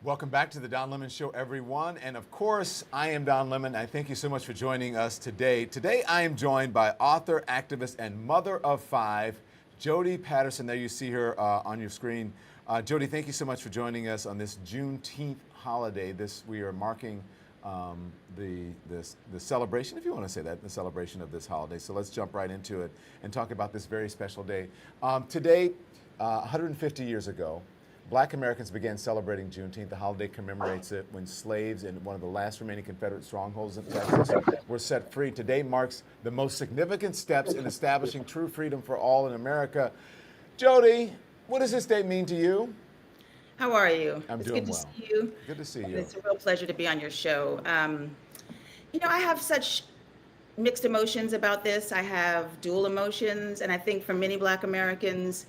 Welcome back to the Don Lemon Show, everyone. And of course, I am Don Lemon. I thank you so much for joining us today. Today, I am joined by author, activist, and mother of five, Jodie Patterson. There you see her on your screen. Jodie, thank you so much for joining us on this Juneteenth holiday. We are marking the celebration, if you want to say that, the celebration of this holiday. So let's jump right into it and talk about this very special day. Today, 150 years ago, Black Americans began celebrating Juneteenth. The holiday commemorates it when slaves in one of the last remaining Confederate strongholds in Texas were set free. Today marks the most significant steps in establishing true freedom for all in America. Jodie, what does this day mean to you? How are you? I'm It's doing good to well. see you. Good to see And you. it's a real pleasure to be on your show. I have such mixed emotions about this. I have dual emotions, and I think for many Black Americans,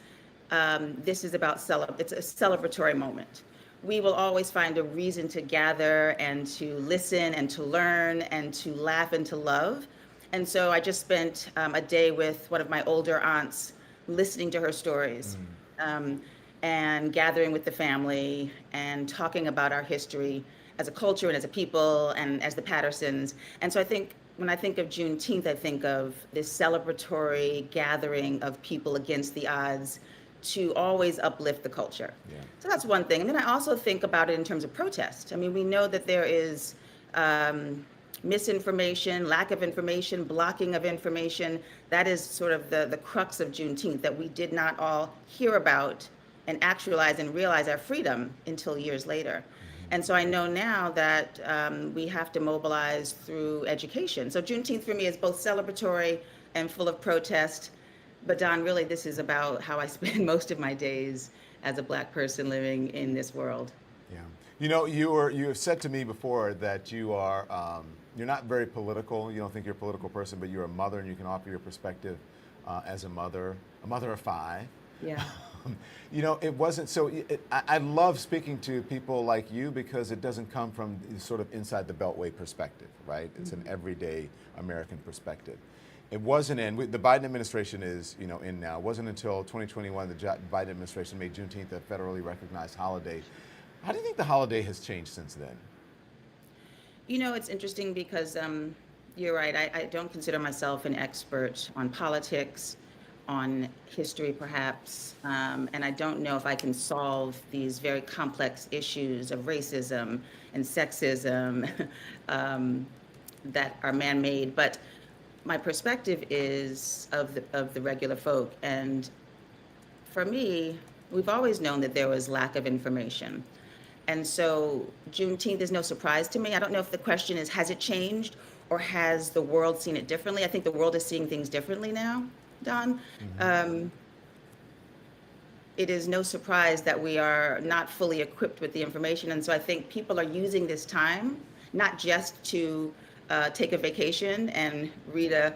this is about it's a celebratory moment. We will always find a reason to gather and to listen and to learn and to laugh and to love. And so I just spent a day with one of my older aunts, listening to her stories. Um, and gathering with the family and talking about our history as a culture and as a people and as the Pattersons. And so I think when I think of Juneteenth, I think of this celebratory gathering of people against the odds to always uplift the culture. Yeah. So that's one thing. And then I also think about it in terms of protest. I mean, we know that there is misinformation, lack of information, blocking of information. That is sort of the crux of Juneteenth, that we did not all hear about and actualize and realize our freedom until years later. And so I know now that we have to mobilize through education. So Juneteenth for me is both celebratory and full of protest. But Don, really, this is about how I spend most of my days as a Black person living in this world. Yeah. You have said to me before that you're not very political. You don't think you're a political person, but you're a mother and you can offer your perspective as a mother of five. Yeah. It wasn't so. I love speaking to people like you because it doesn't come from sort of inside the Beltway perspective, right? It's an everyday American perspective. It wasn't the Biden administration is, in now. It wasn't until 2021 the Biden administration made Juneteenth a federally recognized holiday. How do you think the holiday has changed since then? It's interesting because you're right. I don't consider myself an expert on politics, on history, perhaps, and I don't know if I can solve these very complex issues of racism and sexism that are man-made. But my perspective is of the regular folk, and for me, we've always known that there was lack of information. And so Juneteenth is no surprise to me. I don't know if the question is, has it changed or has the world seen it differently? I think the world is seeing things differently now, Don. Um, it is no surprise that we are not fully equipped with the information. And so I think people are using this time, not just to take a vacation and read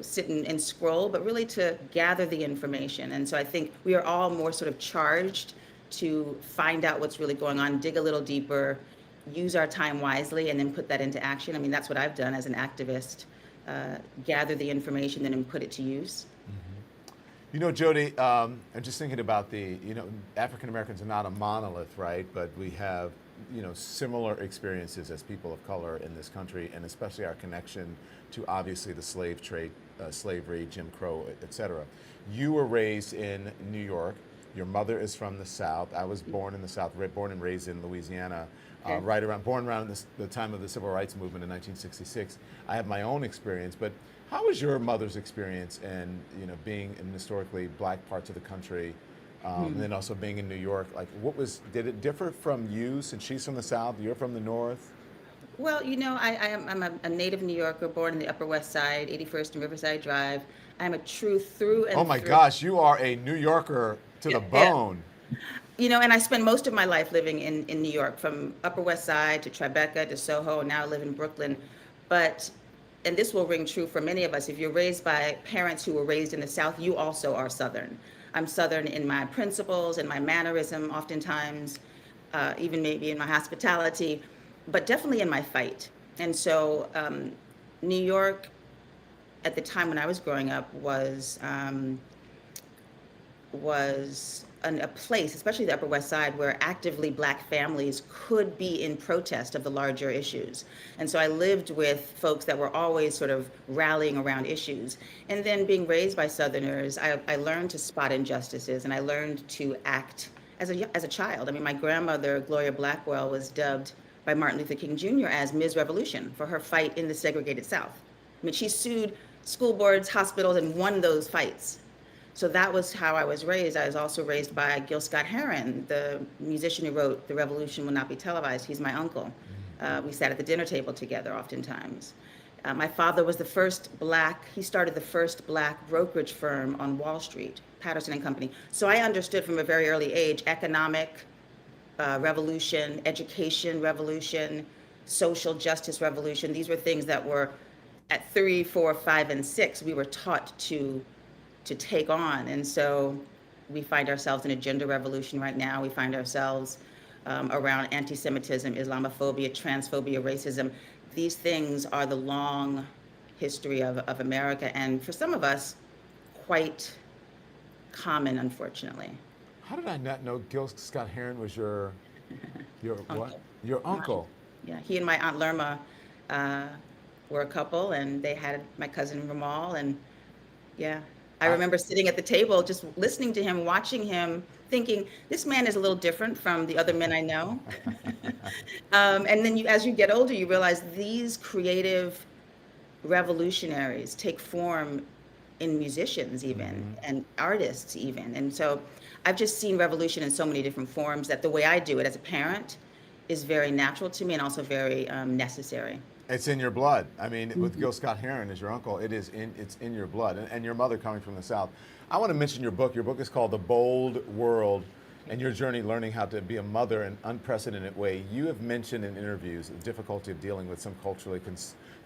sit and scroll, but really to gather the information. And so I think we are all more sort of charged to find out what's really going on, dig a little deeper, use our time wisely, and then put that into action. I mean, that's what I've done as an activist, gather the information and then put it to use. Jodie, I'm just thinking about African Americans are not a monolith, right? But we have, similar experiences as people of color in this country, and especially our connection to obviously the slave trade, slavery, Jim Crow, et cetera. You were raised in New York. Your mother is from the South. I was born in the South, born and raised in Louisiana, Okay. born around the time of the Civil Rights Movement in 1966. I have my own experience, but how was your mother's experience in, being in historically Black parts of the country, and then also being in New York? Like, did it differ from you since she's from the South, you're from the North? Well, I'm a native New Yorker, born in the Upper West Side, 81st and Riverside Drive. I'm a true through Oh and my through. gosh, you are a New Yorker to the Yeah. bone. And I spent most of my life living in New York, from Upper West Side to Tribeca to Soho, and now I live in Brooklyn. But, and this will ring true for many of us, if you're raised by parents who were raised in the South, you also are Southern. I'm Southern in my principles and my mannerism, oftentimes, even maybe in my hospitality, but definitely in my fight. And so, New York at the time when I was growing up was a place, especially the Upper West Side, where actively Black families could be in protest of the larger issues. And so I lived with folks that were always sort of rallying around issues. And then being raised by Southerners, I learned to spot injustices, and I learned to act as a child. I mean, my grandmother, Gloria Blackwell, was dubbed by Martin Luther King Jr. as Ms. Revolution for her fight in the segregated South. I mean, she sued school boards, hospitals, and won those fights. So that was how I was raised. I was also raised by Gil Scott-Heron, the musician who wrote "The Revolution Will Not Be Televised." He's my uncle. We sat at the dinner table together oftentimes. My father was the first Black, he started the first Black brokerage firm on Wall Street, Patterson and Company. So I understood from a very early age economic revolution, education revolution, social justice revolution. These were things that were at 3, 4, 5, and 6, we were taught to take on. And so we find ourselves in a gender revolution right now. We find ourselves around anti-Semitism, Islamophobia, transphobia, racism. These things are the long history of America, and for some of us, quite common, unfortunately. How did I not know Gil Scott-Heron was your Uncle. what? Your uncle. Yeah, he and my Aunt Lerma were a couple, and they had my cousin Ramal, and yeah. I remember sitting at the table, just listening to him, watching him, thinking, this man is a little different from the other men I know. And then as you get older, you realize these creative revolutionaries take form in musicians even, and artists even. And so I've just seen revolution in so many different forms that the way I do it as a parent is very natural to me and also very necessary. It's in your blood. I mean, with Gil Scott-Heron as your uncle, it's in your blood. And your mother coming from the South. I want to mention your book. Your book is called The Bold World, and your journey learning how to be a mother in an unprecedented way. You have mentioned in interviews the difficulty of dealing with some culturally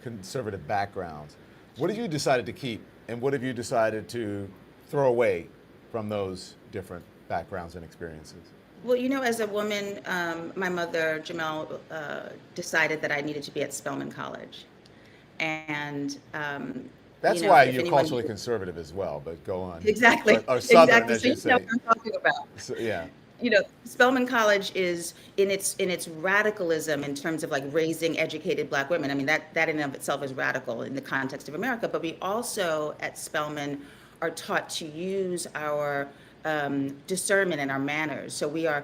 conservative backgrounds. What have you decided to keep, and what have you decided to throw away from those different backgrounds and experiences? Well, as a woman, my mother, Jamel, decided that I needed to be at Spelman College. And, That's why you're culturally conservative as well, but go on. Exactly. Or Southern, exactly. as So you you know say. what I'm talking about. So, yeah. Spelman College is in its radicalism in terms of like raising educated Black women. I mean, that in and of itself is radical in the context of America, but we also at Spelman are taught to use our discernment and our manners. So we are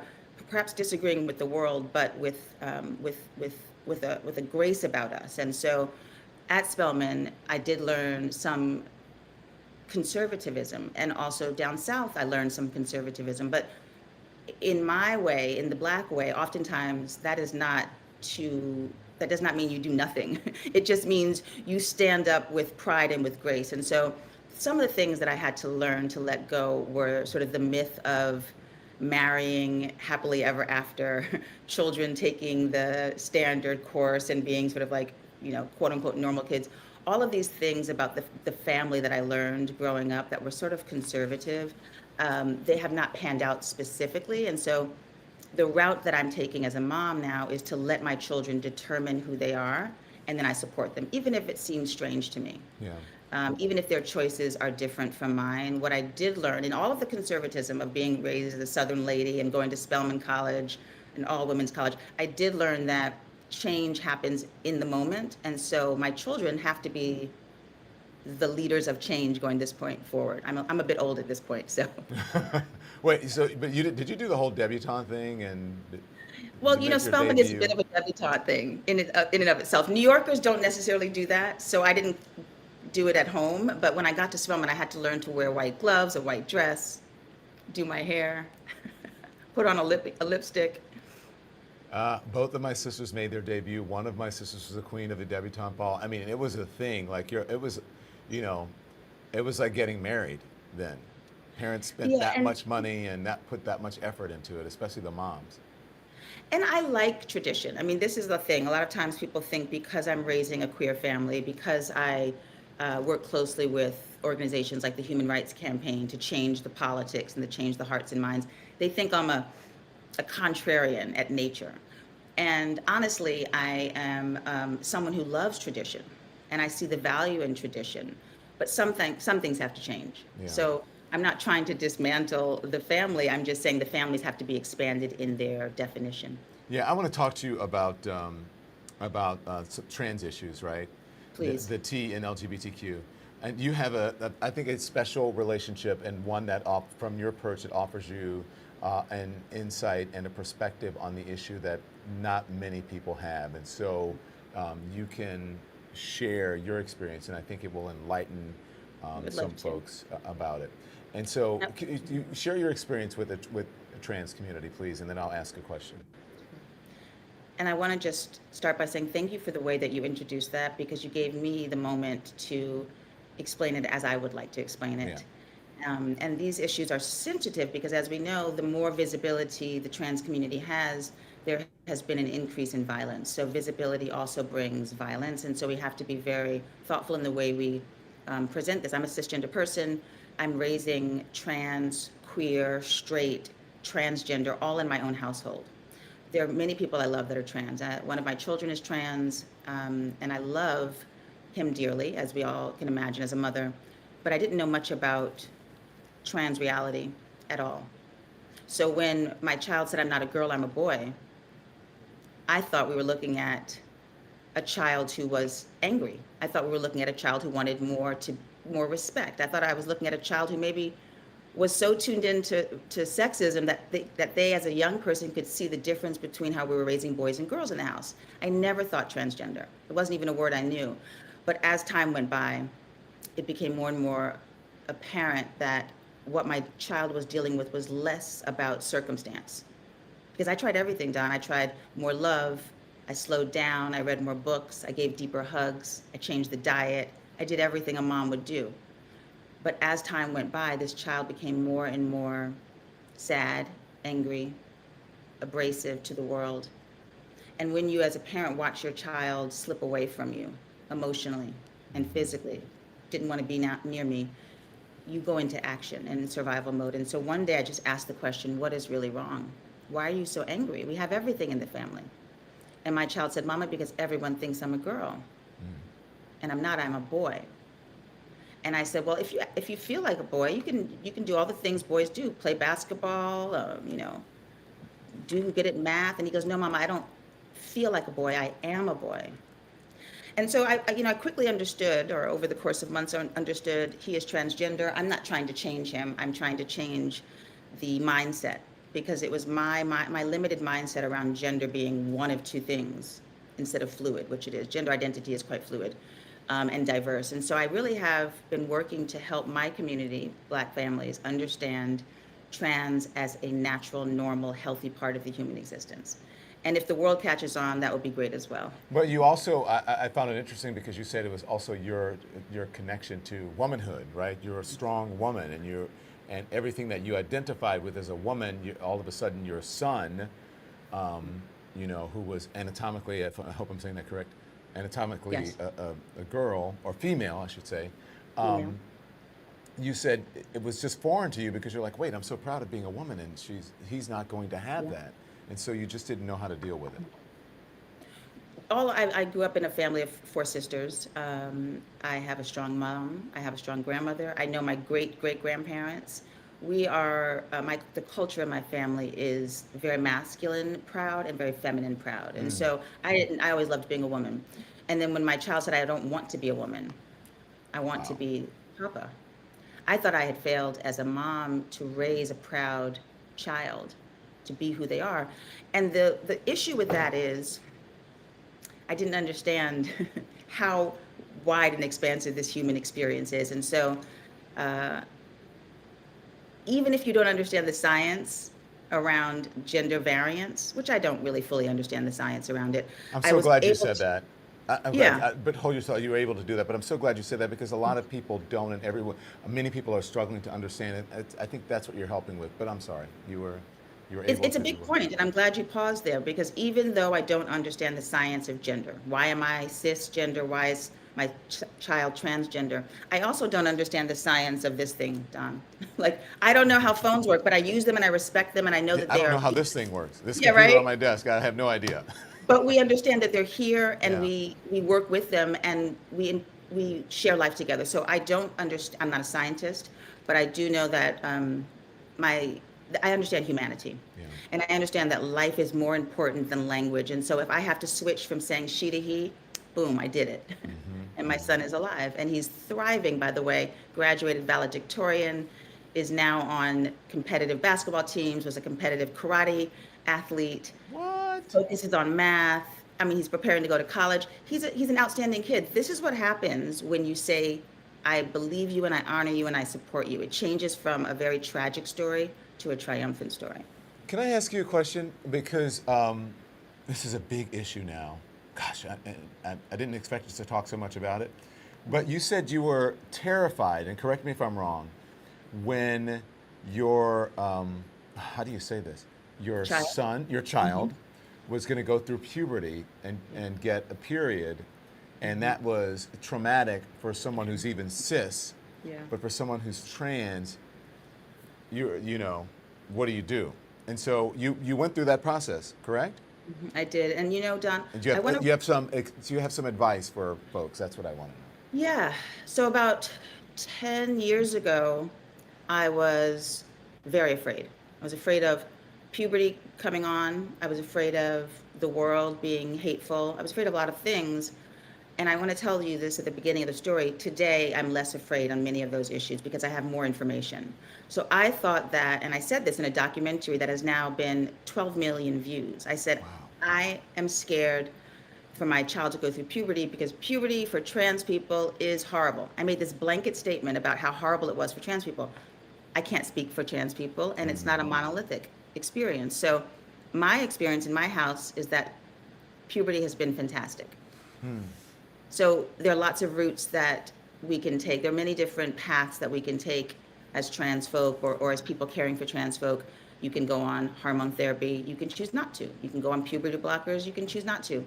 perhaps disagreeing with the world, but with a grace about us. And so at Spelman, I did learn some conservatism, and also down south, I learned some conservatism. But in my way, in the Black way, oftentimes that does not mean you do nothing. It just means you stand up with pride and with grace. And so some of the things that I had to learn to let go were sort of the myth of marrying happily ever after, children taking the standard course and being sort of like, quote unquote normal kids. All of these things about the family that I learned growing up that were sort of conservative, they have not panned out specifically. And so the route that I'm taking as a mom now is to let my children determine who they are, and then I support them, even if it seems strange to me. Yeah. Even if their choices are different from mine. What I did learn in all of the conservatism of being raised as a Southern lady and going to Spelman College, an all-women's college, I did learn that change happens in the moment. And so my children have to be the leaders of change going this point forward. I'm a bit old at this point, so. Wait, but did you do the whole debutante thing? And well, Spelman is a bit of a debutante thing in and of itself. New Yorkers don't necessarily do that, so I didn't do it at home. But when I got to Spelman, I had to learn to wear white gloves, a white dress, do my hair, put on a lipstick. Both of my sisters made their debut. One of my sisters was the queen of the debutante ball. I mean, it was a thing. Like it was like getting married then. Parents spent that much money and put that much effort into it, especially the moms. And I like tradition. I mean, this is the thing. A lot of times people think because I'm raising a queer family, because I work closely with organizations like the Human Rights Campaign to change the politics and to change the hearts and minds, they think I'm a contrarian at nature. And honestly, I am someone who loves tradition, and I see the value in tradition. But some things have to change. Yeah. So I'm not trying to dismantle the family. I'm just saying the families have to be expanded in their definition. Yeah, I want to talk to you about trans issues, right? Please. The T in LGBTQ, and you have I think a special relationship, and one that from your perch it offers you an insight and a perspective on the issue that not many people have, and so you can share your experience, and I think it will enlighten Would some love to. folks about it. And so, Yep. can you share your experience with the trans community, please, and then I'll ask a question. And I want to just start by saying thank you for the way that you introduced that, because you gave me the moment to explain it as I would like to explain Yeah. it. And these issues are sensitive because, as we know, the more visibility the trans community has, there has been an increase in violence. So visibility also brings violence. And so we have to be very thoughtful in the way we present this. I'm a cisgender person. I'm raising trans, queer, straight, transgender, all in my own household. There are many people I love that are trans. One of my children is trans, and I love him dearly, as we all can imagine as a mother. But I didn't know much about trans reality at all. So when my child said, "I'm not a girl, I'm a boy," I thought we were looking at a child who was angry. I thought we were looking at a child who wanted more respect. I thought I was looking at a child who maybe was so tuned into sexism that they as a young person could see the difference between how we were raising boys and girls in the house. I never thought transgender. It wasn't even a word I knew. But as time went by, it became more and more apparent that what my child was dealing with was less about circumstance. Because I tried everything, Don. I tried more love. I slowed down. I read more books. I gave deeper hugs. I changed the diet. I did everything a mom would do. But as time went by, this child became more and more sad, angry, abrasive to the world. And when you, as a parent, watch your child slip away from you emotionally and physically, didn't want to be near me, you go into action and in survival mode. And so one day I just asked the question, what is really wrong? Why are you so angry? We have everything in the family. And my child said, "Mama, because everyone thinks I'm a girl." And I'm not, I'm a boy. And I said, "Well, if you feel like a boy, you can do all the things boys do, play basketball, do good at math." And he goes, "No, Mama, I don't feel like a boy. I am a boy." And so I quickly understood, or over the course of months, understood he is transgender. I'm not trying to change him. I'm trying to change the mindset, because it was my limited mindset around gender being one of two things instead of fluid, which it is. Gender identity is quite fluid and diverse. And so I really have been working to help my community, Black families, understand trans as a natural, normal, healthy part of the human existence. And if the world catches on, that would be great as well. But you also, I found it interesting because you said it was also your connection to womanhood, right? You're a strong woman, and everything that you identified with as a woman, all of a sudden your son, who was anatomically, I hope I'm saying that correct, anatomically Yes. a girl, or female, I should say. Female. You said it was just foreign to you because you're like, wait, I'm so proud of being a woman, and he's not going to have that. And so you just didn't know how to deal with it. I grew up in a family of four sisters. I have a strong mom. I have a strong grandmother. I know my great-great-grandparents. We are, the culture in my family is very masculine proud and very feminine proud. And so I always loved being a woman. And then when my child said, "I don't want to be a woman, I want to be Papa," I thought I had failed as a mom to raise a proud child to be who they are. And the issue with that is I didn't understand how wide and expansive this human experience is. And so even if you don't understand the science around gender variance, which I don't really fully understand the science around it. I'm I so was glad you able said to- that. I'm Yeah. glad, but hold yourself. You were able to do that. But I'm so glad you said that because a lot of people don't, and many people are struggling to understand it. I think that's what you're helping with. But I'm sorry, you were able. It's a big point, and I'm glad you paused there, because even though I don't understand the science of gender, why am I cisgender? Why is my child transgender? I also don't understand the science of this thing, Don. Like, I don't know how phones work, but I use them and I respect them, and I know that I they don't are. know how this thing works. This Yeah, computer right? on my desk, I have no idea. But we understand that they're here, and Yeah. we work with them, and we share life together. So I don't understand. I'm not a scientist, but I do know that my I understand humanity. Yeah. And I understand that life is more important than language. And so if I have to switch from saying she to he, boom, I did it. And my son is alive and he's thriving, by the way, graduated valedictorian, is now on competitive basketball teams, was a competitive karate athlete, What? focuses on math. I mean, he's preparing to go to college. He's an outstanding kid. This is what happens when you say, I believe you and I honor you and I support you. It changes from a very tragic story to a triumphant story. Can I ask you a question? Because this is a big issue now. Gosh, I didn't expect us to talk so much about it. But you said you were terrified, and correct me if I'm wrong, when your, how do you say this? Your Child. son, your child, was going to go through puberty and get a period, and that was traumatic for someone who's even cis. Yeah. But for someone who's trans, you know, what do you do? And so you went through that process, correct? I did. And you know, Don, And you I want have, to. you have some advice for folks. That's what I want to know. Yeah. So about 10 years ago, I was very afraid. I was afraid of puberty coming on. I was afraid of the world being hateful. I was afraid of a lot of things. And I want to tell you this at the beginning of the story. Today, I'm less afraid on many of those issues because I have more information. So I thought that, and I said this in a documentary that has now been 12 million views. I said, Wow. I am scared for my child to go through puberty because puberty for trans people is horrible. I made this blanket statement about how horrible it was for trans people. I can't speak for trans people, and it's not a monolithic experience. So my experience in my house is that puberty has been fantastic. So there are lots of routes that we can take. There are many different paths that we can take as trans folk or as people caring for trans folk. You can go on hormone therapy. You can choose not to. You can go on puberty blockers. You can choose not to.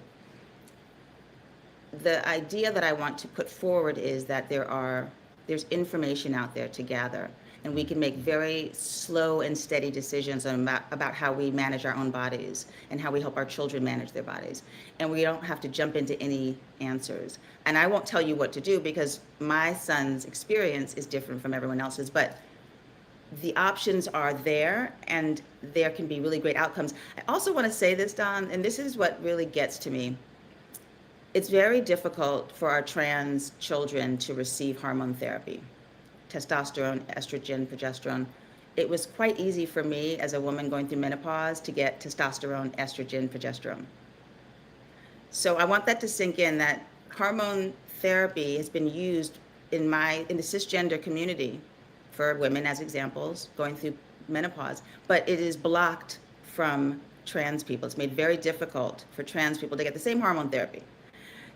The idea that I want to put forward is that there's information out there to gather, and we can make very slow and steady decisions about how we manage our own bodies and how we help our children manage their bodies. And we don't have to jump into any answers. And I won't tell you what to do because my son's experience is different from everyone else's, but the options are there and there can be really great outcomes. I also want to say this, Don, and this is what really gets to me. It's very difficult for our trans children to receive hormone therapy, testosterone, estrogen, progesterone. It was quite easy for me as a woman going through menopause to get testosterone, estrogen, progesterone. So I want that to sink in that hormone therapy has been used in the cisgender community for women as examples going through menopause, but it is blocked from trans people. It's made very difficult for trans people to get the same hormone therapy.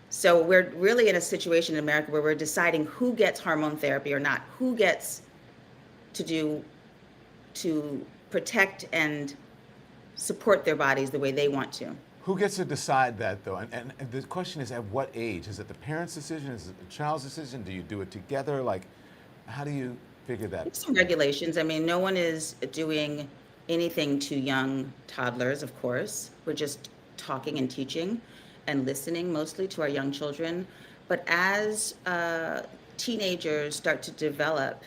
So we're really in a situation in America where we're deciding who gets hormone therapy or not, who gets to protect and support their bodies the way they want to. Who gets to decide that, though? And the question is, at what age? Is it the parent's decision? Is it the child's decision? Do you do it together? Like, how do you figure that? There's some regulations. I mean, no one is doing anything to young toddlers, of course. We're just talking and teaching and listening mostly to our young children. But as teenagers start to develop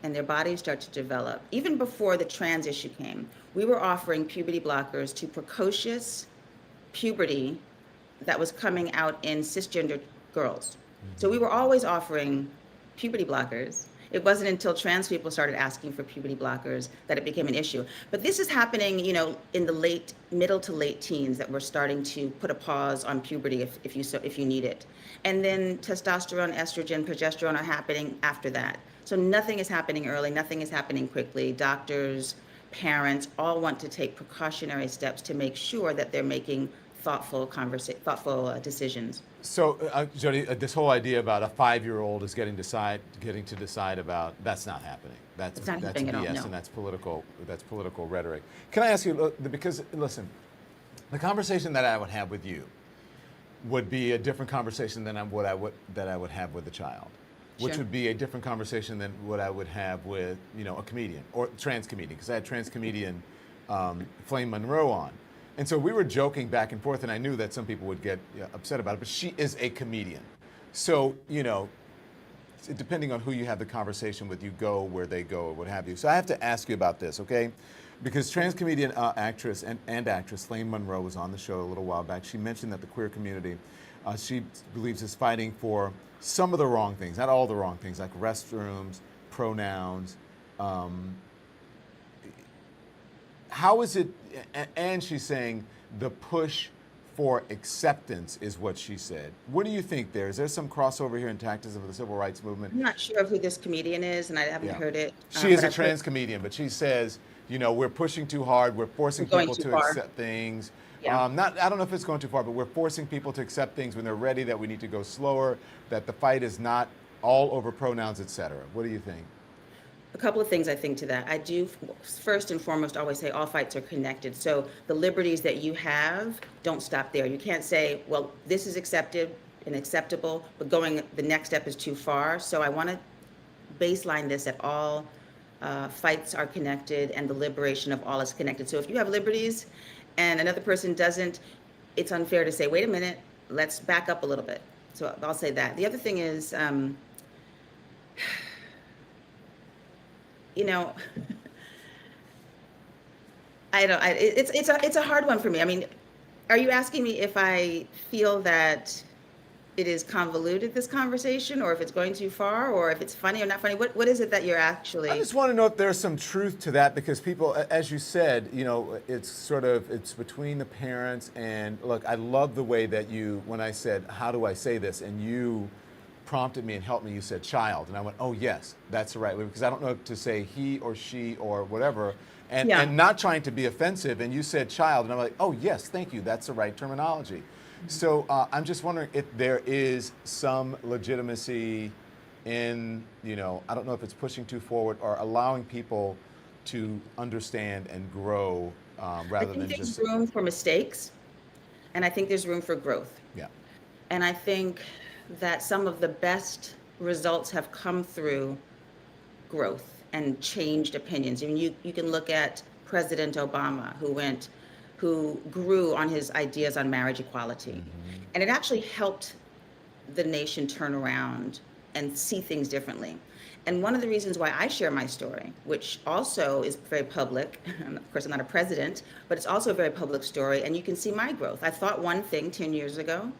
and their bodies start to develop, even before the trans issue came, we were offering puberty blockers to precocious puberty that was coming out in cisgender girls. So we were always offering puberty blockers. It wasn't until trans people started asking for puberty blockers that it became an issue. But this is happening, you know, in the middle to late teens that we're starting to put a pause on puberty if you need it. And then testosterone, estrogen, progesterone are happening after that. So nothing is happening early, nothing is happening quickly. Doctors, parents all want to take precautionary steps to make sure that they're making thoughtful decisions. So, Jodie, this whole idea about a 5-year-old is getting to decide about, that's not happening. It's not that's happening at all, BS, no. and that's political rhetoric. Can I ask you, because listen, the conversation that I would have with you would be a different conversation than that I would have with a child, which Sure. would be a different conversation than what I would have with, you know, a comedian or trans comedian, because I had trans comedian Flame Monroe on. And so we were joking back and forth, and I knew that some people would get upset about it, but she is a comedian. So, you know, depending on who you have the conversation with, you go where they go or what have you. So I have to ask you about this, okay? Because trans comedian, actress, and actress Lane Monroe was on the show a little while back. She mentioned that the queer community, she believes, is fighting for some of the wrong things, not all the wrong things, like restrooms, pronouns. How is it, and she's saying the push for acceptance is what she said. What do you think there? Is there some crossover here in tactics of the civil rights movement? I'm not sure of who this comedian is, and I haven't Yeah. heard it. She is but a I've trans comedian, but she says, you know, we're pushing too hard. We're forcing We're going people too to far. accept things. Yeah. I don't know if it's going too far, but we're forcing people to accept things when they're ready, that we need to go slower, that the fight is not all over pronouns, etc. What do you think? A couple of things I think to that. I do, first and foremost, always say all fights are connected. So the liberties that you have don't stop there. You can't say, well, this is accepted and acceptable, but going the next step is too far. So I want to baseline this at all fights are connected and the liberation of all is connected. So if you have liberties and another person doesn't, it's unfair to say, wait a minute, let's back up a little bit. So I'll say that. The other thing is, you know, it's a hard one for me. I mean, are you asking me if I feel that it is convoluted, this conversation, or if it's going too far, or if it's funny or not funny? What is it that you're actually? I just want to know if there's some truth to that, because people, as you said, you know, it's between the parents. And look, I love the way that you, when I said, how do I say this? And you prompted me and helped me, you said child. And I went, oh yes, that's the right way, because I don't know to say he or she or whatever. And, Yeah. and not trying to be offensive. And you said child. And I'm like, oh yes, thank you. That's the right terminology. So I'm just wondering if there is some legitimacy in, you know, I don't know if it's pushing too forward or allowing people to understand and grow rather than I think just. there's room for mistakes, and I think there's room for growth. Yeah. And I think that some of the best results have come through growth and changed opinions. I mean, you can look at President Obama, who grew on his ideas on marriage equality. Mm-hmm. And it actually helped the nation turn around and see things differently. And one of the reasons why I share my story, which also is very public, and of course I'm not a president, but it's also a very public story, and you can see my growth. I thought one thing 10 years ago,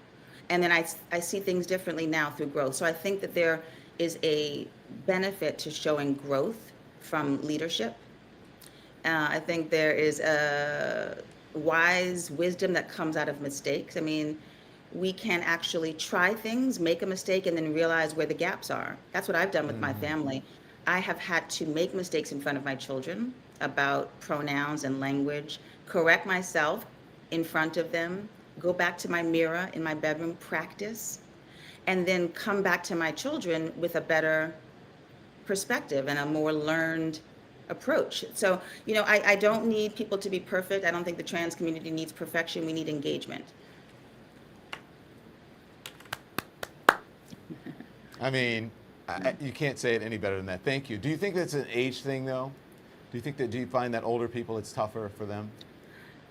and then I see things differently now through growth. So I think that there is a benefit to showing growth from leadership. I think there is a wise wisdom that comes out of mistakes. I mean, we can actually try things, make a mistake, and then realize where the gaps are. That's what I've done with my family. I have had to make mistakes in front of my children about pronouns and language, correct myself in front of them, go back to my mirror in my bedroom, practice, and then come back to my children with a better perspective and a more learned approach. So, you know, I don't need people to be perfect. I don't think the trans community needs perfection. We need engagement. I mean, you can't say it any better than that. Thank you. Do you think that's an age thing, though? Do you find that older people, it's tougher for them?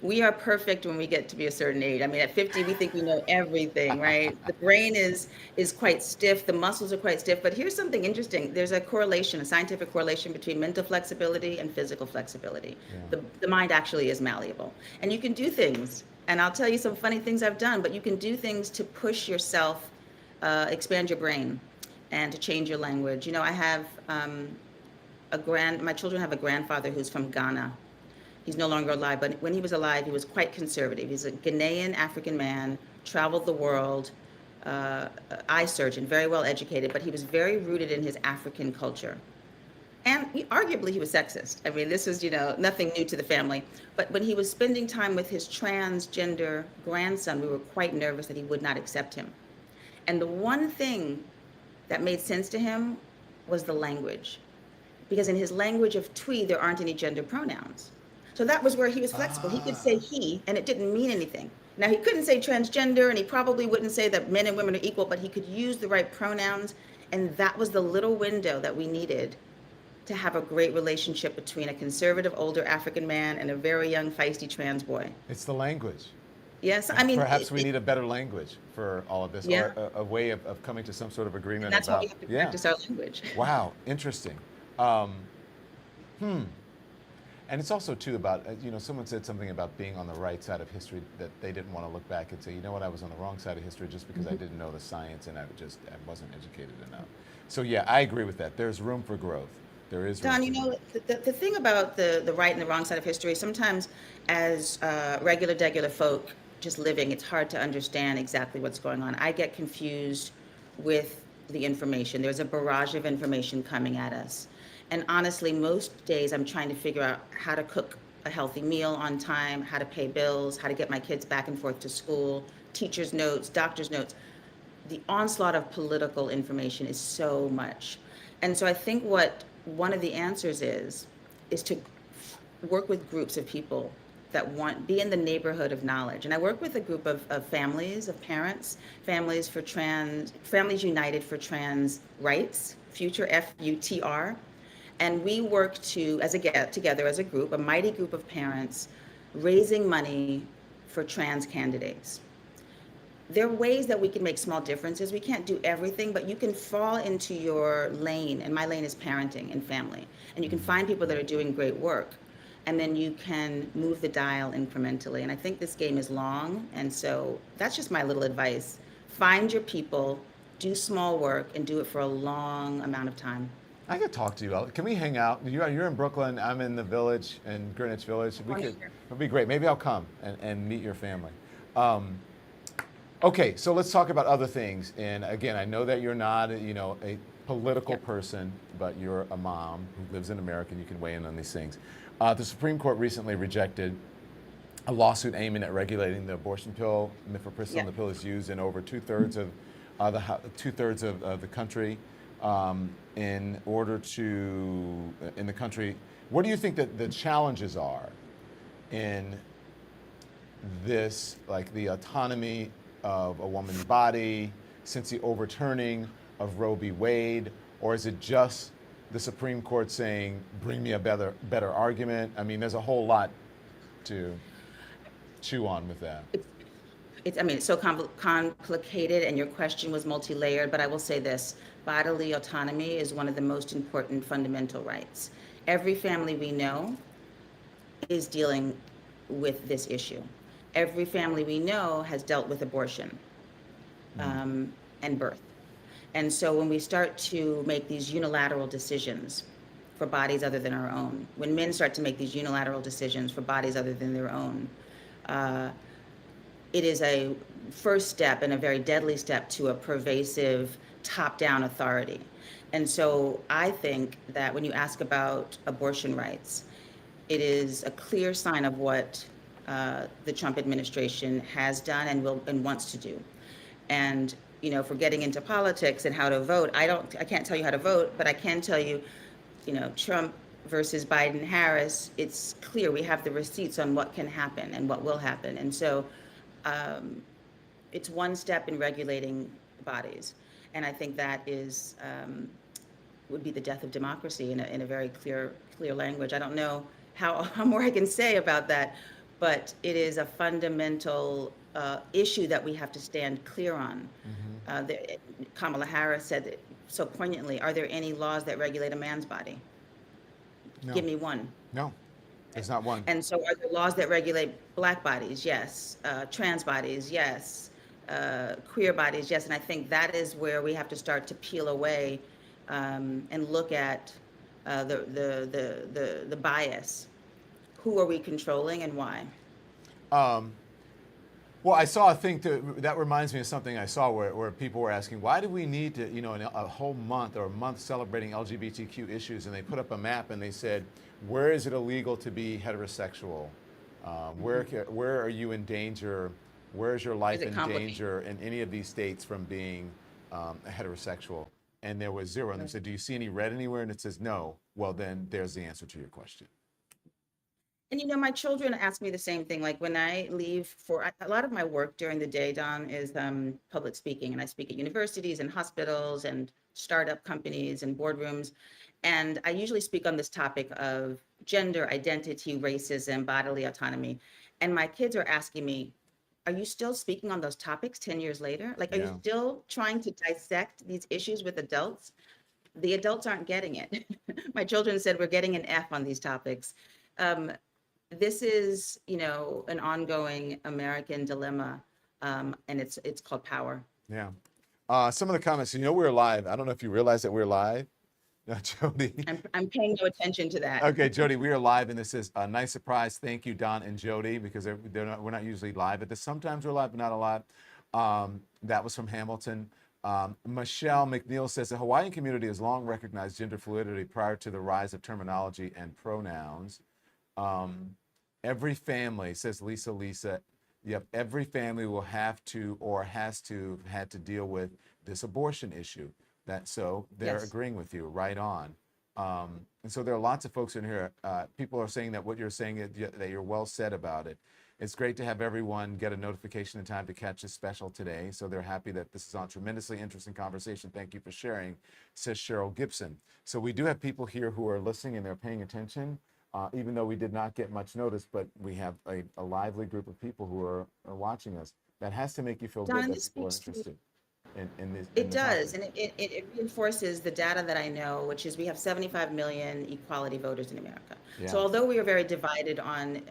We are perfect when we get to be a certain age. I mean, at 50, we think we know everything, right? The brain is quite stiff. The muscles are quite stiff. But here's something interesting. There's a correlation, a scientific correlation between mental flexibility and physical flexibility. Yeah. The mind actually is malleable. And you can do things. And I'll tell you some funny things I've done, but you can do things to push yourself, expand your brain, and to change your language. You know, I have my children have a grandfather who's from Ghana. He's no longer alive, but when he was alive, he was quite conservative. He's a Ghanaian African man, traveled the world, eye surgeon, very well educated, but he was very rooted in his African culture. And arguably, he was sexist. I mean, this is, you know, nothing new to the family. But when he was spending time with his transgender grandson, we were quite nervous that he would not accept him. And the one thing that made sense to him was the language. Because in his language of Twi, there aren't any gender pronouns. So that was where he was flexible. He could say he, and it didn't mean anything. Now, he couldn't say transgender, and he probably wouldn't say that men and women are equal, but he could use the right pronouns. And that was the little window that we needed to have a great relationship between a conservative older African man and a very young feisty trans boy. It's the language. Yes, I mean, Perhaps we need a better language for all of this, or yeah, a way of coming to some sort of and agreement that's why we about, have to yeah. practice our language. Wow, interesting. Um, hmm. And it's also too about, someone said something about being on the right side of history, that they didn't want to look back and say, you know what, I was on the wrong side of history just because I didn't know the science and I wasn't educated enough. So yeah, I agree with that. There's room for growth. There is room Don, for growth. the thing about the right and the wrong side of history, sometimes as regular folk just living, it's hard to understand exactly what's going on. I get confused with the information. There's a barrage of information coming at us. And honestly, most days I'm trying to figure out how to cook a healthy meal on time, how to pay bills, how to get my kids back and forth to school, teachers' notes, doctors' notes. The onslaught of political information is so much. And so I think what one of the answers is to work with groups of people that be in the neighborhood of knowledge. And I work with a group of families, of parents, Families United for Trans Rights, Future FUTR. And we work together as a group, a mighty group of parents, raising money for trans candidates. There are ways that we can make small differences. We can't do everything, but you can fall into your lane, and my lane is parenting and family. And you can find people that are doing great work, and then you can move the dial incrementally. And I think this game is long, and so that's just my little advice. Find your people, do small work, and do it for a long amount of time. I could talk to you. Can we hang out? You're in Brooklyn. I'm in the Village, in Greenwich Village. It'd be great. Maybe I'll come and meet your family. Um, Okay, so let's talk about other things. And again, I know that you're not, a political person, but you're a mom who lives in America, and you can weigh in on these things. The Supreme Court recently rejected a lawsuit aiming at regulating the abortion pill. Mifepristone, the pill is used in over two-thirds of the country. In the country, what do you think that the challenges are in this, like the autonomy of a woman's body since the overturning of Roe v. Wade, or is it just the Supreme Court saying, bring me a better argument? I mean, there's a whole lot to chew on with that. It's so complicated, and your question was multi-layered, but I will say this: bodily autonomy is one of the most important fundamental rights. Every family we know is dealing with this issue. Every family we know has dealt with abortion and birth. And so when we start to make these unilateral decisions for bodies other than our own, when men start to make these unilateral decisions for bodies other than their own, it is a first step and a very deadly step to a pervasive top-down authority. And so I think that when you ask about abortion rights, it is a clear sign of what the Trump administration has done and wants to do. And for getting into politics and how to vote, I can't tell you how to vote, but I can tell you, Trump versus Biden Harris, it's clear we have the receipts on what can happen and what will happen. And so it's one step in regulating bodies. And I think that would be the death of democracy in a very clear language. I don't know how more I can say about that, but it is a fundamental issue that we have to stand clear on. Kamala Harris said it so poignantly, are there any laws that regulate a man's body? No. Give me one. No, there's not one. And so are there laws that regulate Black bodies? Yes. Trans bodies? Yes. Queer bodies? Yes. And I think that is where we have to start to peel away and look at the bias. Who are we controlling and why? Well, I saw a thing that reminds me of something I saw where people were asking, why do we need to, in a whole month or a month celebrating LGBTQ issues? And they put up a map and they said, where is it illegal to be heterosexual? Where are you in danger? Where is your life in danger in any of these states from being heterosexual? And there was zero. And they said, do you see any red anywhere? And it says no. Well, then there's the answer to your question. And my children ask me the same thing. Like when I leave for a lot of my work during the day, Don, is public speaking, and I speak at universities and hospitals and startup companies and boardrooms. And I usually speak on this topic of gender identity, racism, bodily autonomy. And my kids are asking me, are you still speaking on those topics 10 years later? Like, are you Yeah. still trying to dissect these issues with adults? The adults aren't getting it. My children said we're getting an F on these topics. Um, this is, an ongoing American dilemma, and it's called power. Yeah. Some of the comments, we're live. I don't know if you realize that we're live. Jody. I'm paying no attention to that. Okay, Jody, we are live, and this is a nice surprise. Thank you, Don and Jody, because we're not usually live at this. Sometimes we're live, but not a lot. That was from Hamilton. Michelle McNeil says the Hawaiian community has long recognized gender fluidity prior to the rise of terminology and pronouns. Every family, says Lisa, yep, every family will have to or had to deal with this abortion issue. So they're Yes. agreeing with you right on. And so there are lots of folks in here. People are saying that what you're saying is that you're well said about it. It's great to have everyone get a notification in time to catch this special today. So they're happy that this is on tremendously interesting conversation. Thank you for sharing, says Cheryl Gibson. So we do have people here who are listening and they're paying attention, even though we did not get much notice, but we have a lively group of people who are watching us. That has to make you feel Don, good that this people are speaks to interested in this. it does, and it reinforces the data that I know, which is we have 75 million equality voters in America. Yeah. So although we are very divided on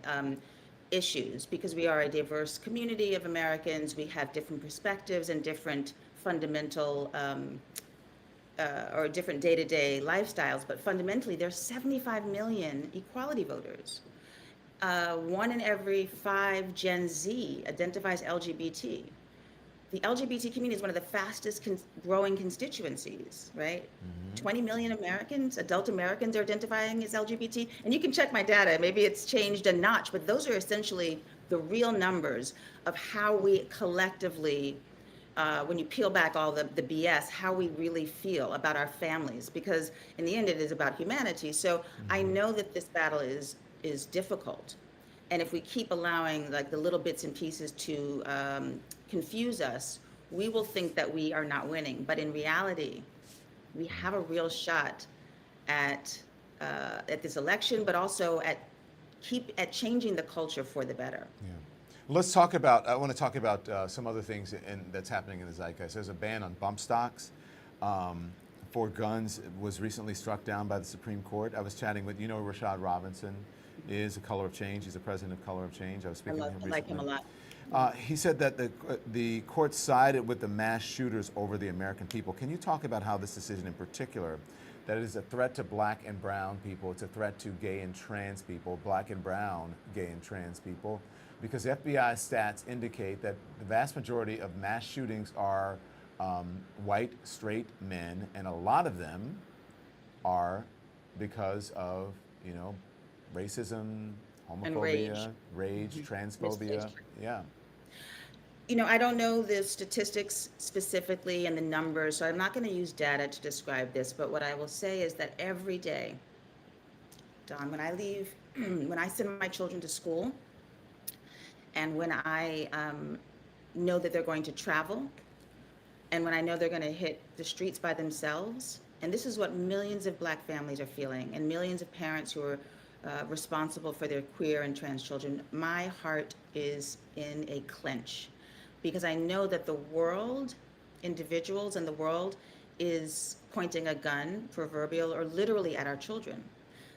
issues, because we are a diverse community of Americans, we have different perspectives and different fundamental or different day-to-day lifestyles, but fundamentally there's 75 million equality voters. 1 in every 5 Gen Z identifies LGBT. The LGBT community is one of the fastest growing constituencies, right? 20 million Americans, adult Americans, are identifying as LGBT. And you can check my data, maybe it's changed a notch, but those are essentially the real numbers of how we collectively, when you peel back all the BS, how we really feel about our families, because in the end it is about humanity. So I know that this battle is difficult. And if we keep allowing like the little bits and pieces to confuse us, we will think that we are not winning. But in reality, we have a real shot at this election, but also at changing the culture for the better. Yeah. I want to talk about some other things that's happening in the zeitgeist. There's a ban on bump stocks for guns. It was recently struck down by the Supreme Court. I was chatting with, Rashad Robinson is a Color of Change. He's the president of Color of Change. I was speaking to him recently. I like him a lot. He said that the court sided with the mass shooters over the American people. Can you talk about how this decision in particular, that it is a threat to black and brown people, it's a threat to gay and trans people, black and brown gay and trans people, because FBI stats indicate that the vast majority of mass shootings are white, straight men, and a lot of them are because of, racism, homophobia, rage, transphobia. Yeah. I don't know the statistics specifically and the numbers, so I'm not going to use data to describe this, but what I will say is that every day, Don, when I leave, when I send my children to school, and when I know that they're going to travel, and when I know they're going to hit the streets by themselves, and this is what millions of black families are feeling, and millions of parents who are responsible for their queer and trans children, my heart is in a clench, because I know that the world, individuals and the world, is pointing a gun, proverbial or literally, at our children.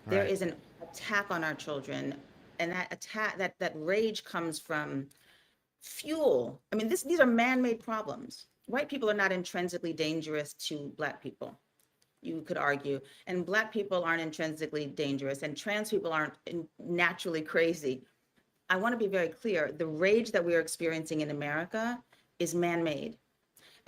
Right. There is an attack on our children, and that rage comes from fuel. I mean, these are man-made problems. White people are not intrinsically dangerous to black people, you could argue, and black people aren't intrinsically dangerous, and trans people aren't naturally crazy. I want to be very clear. The rage that we are experiencing in America is man-made.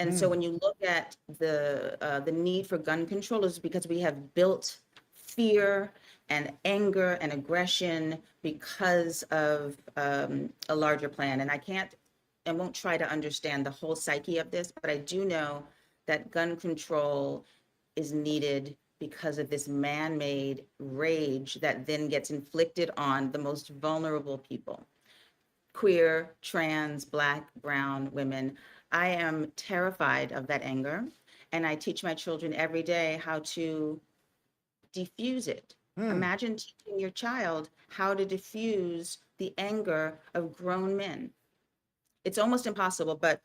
And so when you look at the need for gun control, is because we have built fear and anger and aggression because of a larger plan. And I won't try to understand the whole psyche of this, but I do know that gun control is needed because of this man-made rage that then gets inflicted on the most vulnerable people: queer, trans, black, brown women. I am terrified of that anger, and I teach my children every day how to diffuse it. Imagine teaching your child how to diffuse the anger of grown men. It's almost impossible. But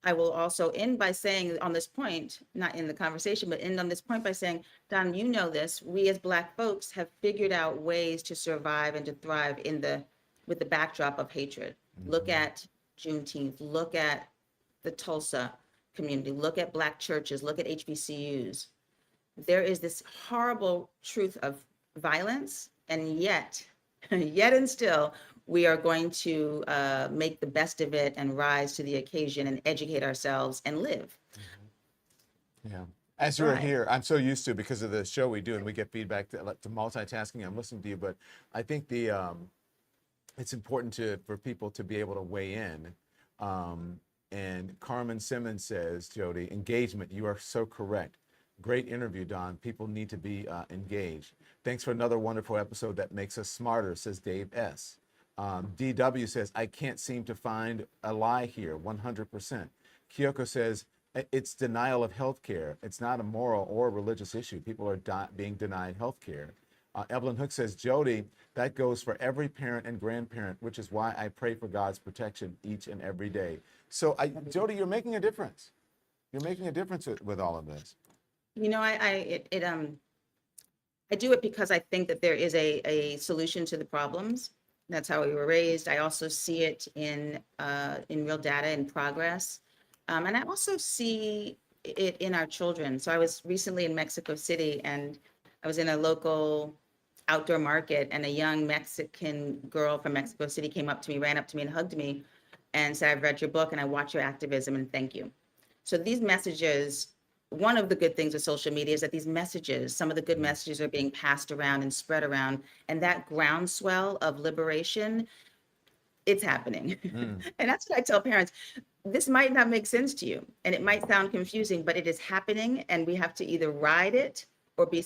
I will also end by saying on this point, not in the conversation, but end on this point by saying, Don, you know this, we as Black folks have figured out ways to survive and to thrive with the backdrop of hatred. Look at Juneteenth, look at the Tulsa community, look at Black churches, look at HBCUs. There is this horrible truth of violence, and yet, yet and still, we are going to make the best of it and rise to the occasion and educate ourselves and live. Yeah. As you're here, I'm so used to, because of the show we do and we get feedback to multitasking, I'm listening to you, but I think it's important for people to be able to weigh in. And Carmen Simmons says, Jodie, engagement, you are so correct. Great interview, Don. People need to be engaged. Thanks for another wonderful episode that makes us smarter, says Dave S. DW says, I can't seem to find a lie here, 100%. Kyoko says, it's denial of health care. It's not a moral or religious issue. People are being denied health care. Evelyn Hook says, Jodie, that goes for every parent and grandparent, which is why I pray for God's protection each and every day. So, Jodie, you're making a difference. You're making a difference with all of this. You know, I do it because I think that there is a solution to the problems. That's how we were raised. I also see it in real data and progress. And I also see it in our children. So I was recently in Mexico City, and I was in a local outdoor market, and a young Mexican girl from Mexico City came up to me, ran up to me and hugged me and said, I've read your book and I watch your activism and thank you. So these messages, one of the good things with social media is that these messages, some of the good messages are being passed around and spread around, and that groundswell of liberation, it's happening. And that's what I tell parents. This might not make sense to you, and it might sound confusing, but it is happening, and we have to either ride it or be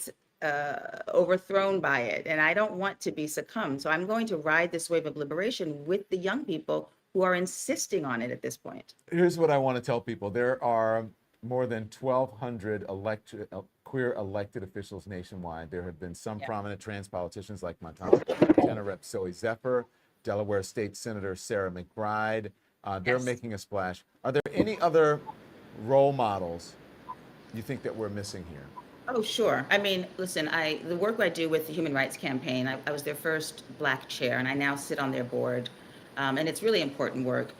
overthrown by it. And I don't want to be succumbed. So I'm going to ride this wave of liberation with the young people who are insisting on it at this point. Here's what I want to tell people. There are more than 1,200 queer elected officials nationwide. There have been some prominent trans politicians like Montana Rep. Zoe Zephyr, Delaware State Senator Sarah McBride. They're making a splash. Are there any other role models you think that we're missing here? Oh, sure. I mean, listen, the work I do with the Human Rights Campaign, I was their first Black chair, and I now sit on their board. And it's really important work.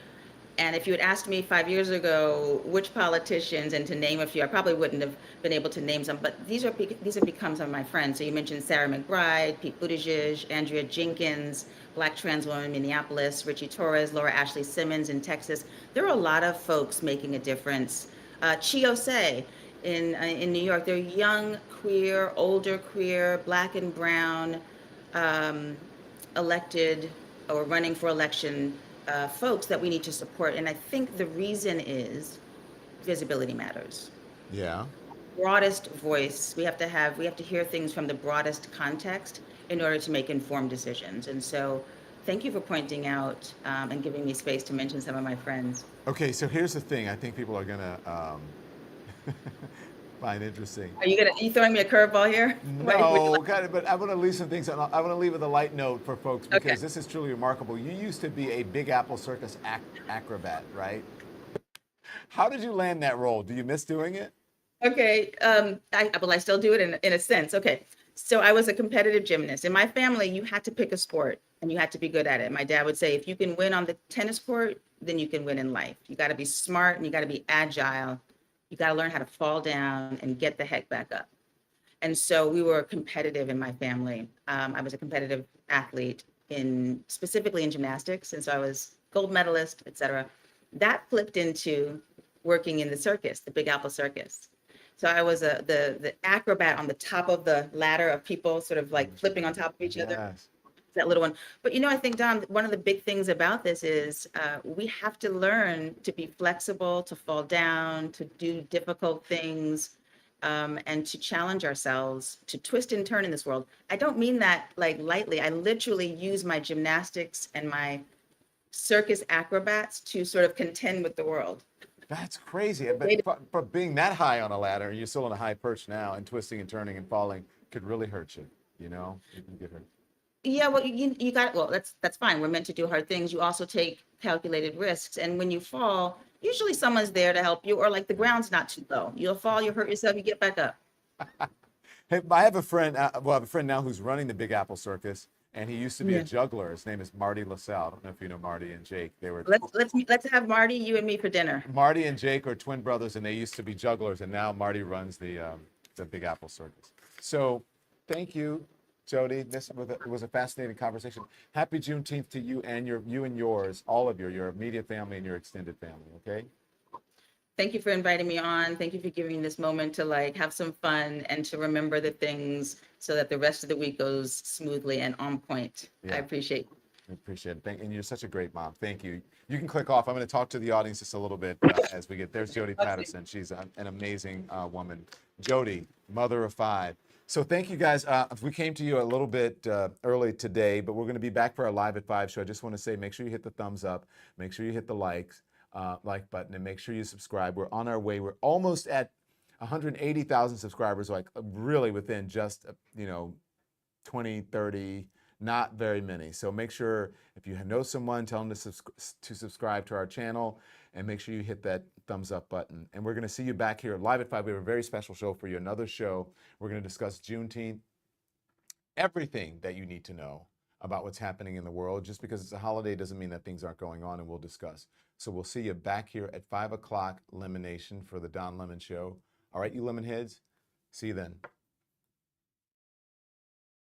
And if you had asked me 5 years ago which politicians, and to name a few, I probably wouldn't have been able to name some, but these have become some of my friends. So you mentioned Sarah McBride, Pete Buttigieg, Andrea Jenkins, Black trans woman in Minneapolis, Richie Torres, Laura Ashley Simmons in Texas. There are a lot of folks making a difference. Chiosei in New York, they're young, queer, older queer, Black and brown, elected or running for election folks that we need to support. And I think the reason is visibility matters. Yeah. Broadest voice. We have to hear things from the broadest context in order to make informed decisions. And so thank you for pointing out and giving me space to mention some of my friends. Okay, so here's the thing I think people are gonna find interesting. Are you throwing me a curveball here? No, but I want to leave some things. I want to leave with a light note for folks, because this is truly remarkable. You used to be a Big Apple Circus acrobat, right? How did you land that role? Do you miss doing it? Okay, I still do it in a sense. Okay, so I was a competitive gymnast. In my family, you had to pick a sport and you had to be good at it. My dad would say, if you can win on the tennis court, then you can win in life. You got to be smart and you got to be agile. You got to learn how to fall down and get the heck back up. And so we were competitive in my family. I was a competitive athlete specifically in gymnastics. And so I was gold medalist, et cetera. That flipped into working in the circus, the Big Apple Circus. So I was the acrobat on the top of the ladder of people sort of like flipping on top of each other. That little one. But I think, Don, one of the big things about this is we have to learn to be flexible, to fall down, to do difficult things, and to challenge ourselves, to twist and turn in this world. I don't mean that like lightly. I literally use my gymnastics and my circus acrobats to sort of contend with the world. That's crazy. But for being that high on a ladder, and you're still on a high perch now, and twisting and turning and falling could really hurt you. You can get hurt. Yeah, well, you got, well, that's fine. We're meant to do hard things. You also take calculated risks. And when you fall, usually someone's there to help you, or like the ground's not too low. You'll fall, you hurt yourself, you get back up. Hey, I have a friend, well, I have a friend now who's running the Big Apple Circus, and he used to be a Yeah. juggler. His name is Marty LaSalle. I don't know if you know Marty and Jake. They were Let's have Marty, you and me for dinner. Marty and Jake are twin brothers, and they used to be jugglers, and now Marty runs the Big Apple Circus. So, thank you, Jodie. It was a fascinating conversation. Happy Juneteenth to you and yours, all of your immediate family and your extended family. Okay. Thank you for inviting me on. Thank you for giving me this moment to like have some fun and to remember the things so that the rest of the week goes smoothly and on point. I Yeah. appreciate it. I appreciate it. And you're such a great mom. Thank you. You can click off. I'm going to talk to the audience just a little bit as we get. There's Jodie Patterson. She's an amazing woman. Jodie, mother of 5. So thank you guys. We came to you a little bit early today, but we're going to be back for our Live at 5 show. I just want to say, make sure you hit the thumbs up, make sure you hit the like button, and make sure you subscribe. We're on our way. We're almost at 180,000 subscribers, like really within just 20, 30, not very many. So make sure if you know someone, tell them to subscribe to our channel, and make sure you hit that thumbs up button. And we're going to see you back here live at 5. We have a very special show for you, another show. We're going to discuss Juneteenth, everything that you need to know about what's happening in the world. Just because it's a holiday doesn't mean that things aren't going on, and we'll discuss. So we'll see you back here at 5 o'clock Lemonation for the Don Lemon Show. All right, you Lemonheads, see you then.